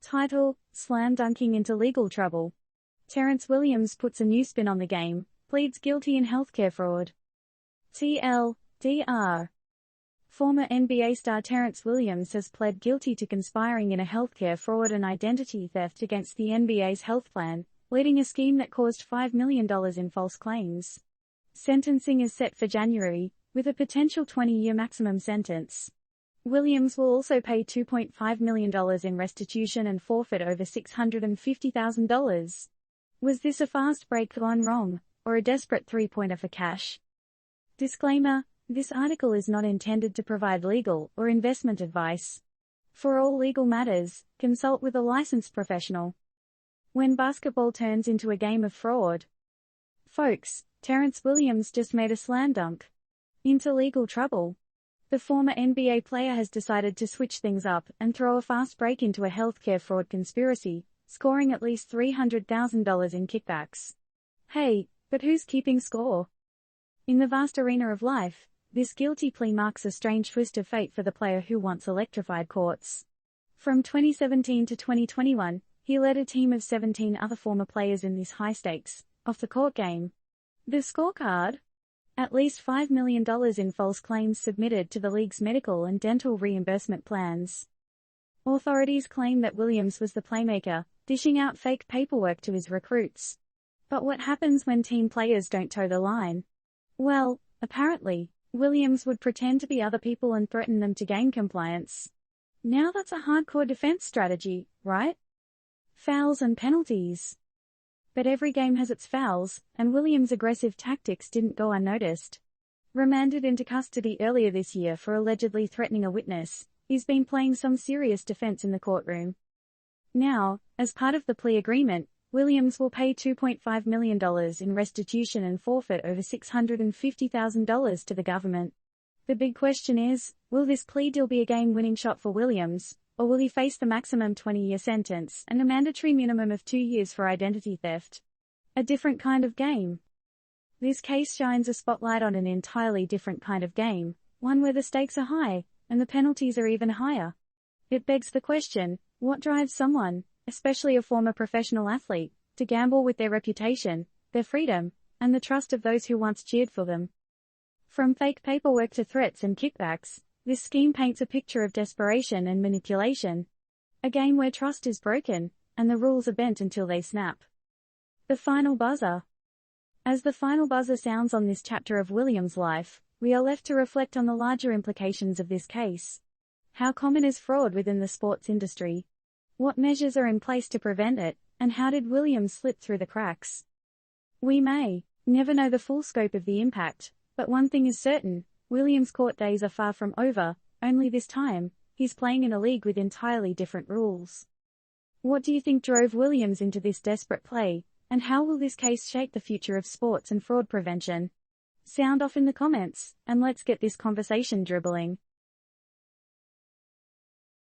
Title: Slam dunking into legal trouble. Terrence Williams puts a new spin on the game, pleads guilty in healthcare fraud. TLDR. Former NBA star Terrence Williams has pled guilty to conspiring in a healthcare fraud and identity theft against the NBA's health plan, leading a scheme that caused $5 million in false claims. Sentencing is set for January, with a potential 20-year maximum sentence. Williams will also pay $2.5 million in restitution and forfeit over $650,000. Was this a fast break gone wrong, or a desperate three-pointer for cash? Disclaimer: this article is not intended to provide legal or investment advice. For all legal matters, consult with a licensed professional. When basketball turns into a game of fraud. Folks, Terrence Williams just made a slam dunk into legal trouble. The former NBA player has decided to switch things up and throw a fast break into a healthcare fraud conspiracy, scoring at least $300,000 in kickbacks. Hey, but who's keeping score? In the vast arena of life, this guilty plea marks a strange twist of fate for the player who once electrified courts. From 2017 to 2021, he led a team of 17 other former players in this high-stakes, off-the-court game. The scorecard? At least $5 million in false claims submitted to the league's medical and dental reimbursement plans. Authorities claim that Williams was the playmaker, dishing out fake paperwork to his recruits. But what happens when team players don't toe the line? Well, apparently, Williams would pretend to be other people and threaten them to gain compliance. Now that's a hardcore defense strategy, right? Fouls and penalties. But every game has its fouls, and Williams' aggressive tactics didn't go unnoticed. Remanded into custody earlier this year for allegedly threatening a witness, he's been playing some serious defense in the courtroom. Now, as part of the plea agreement, Williams will pay $2.5 million in restitution and forfeit over $650,000 to the government. The big question is, will this plea deal be a game-winning shot for Williams, or will he face the maximum 20-year sentence and a mandatory minimum of 2 years for identity theft? A different kind of game. This case shines a spotlight on an entirely different kind of game, one where the stakes are high, and the penalties are even higher. It begs the question, what drives someone, especially a former professional athlete, to gamble with their reputation, their freedom, and the trust of those who once cheered for them? From fake paperwork to threats and kickbacks, this scheme paints a picture of desperation and manipulation. A game where trust is broken, and the rules are bent until they snap. The final buzzer. As the final buzzer sounds on this chapter of Williams' life, we are left to reflect on the larger implications of this case. How common is fraud within the sports industry? What measures are in place to prevent it, and how did Williams slip through the cracks? We may never know the full scope of the impact, but one thing is certain: Williams' court days are far from over, only this time, he's playing in a league with entirely different rules. What do you think drove Williams into this desperate play, and how will this case shape the future of sports and fraud prevention? Sound off in the comments, and let's get this conversation dribbling.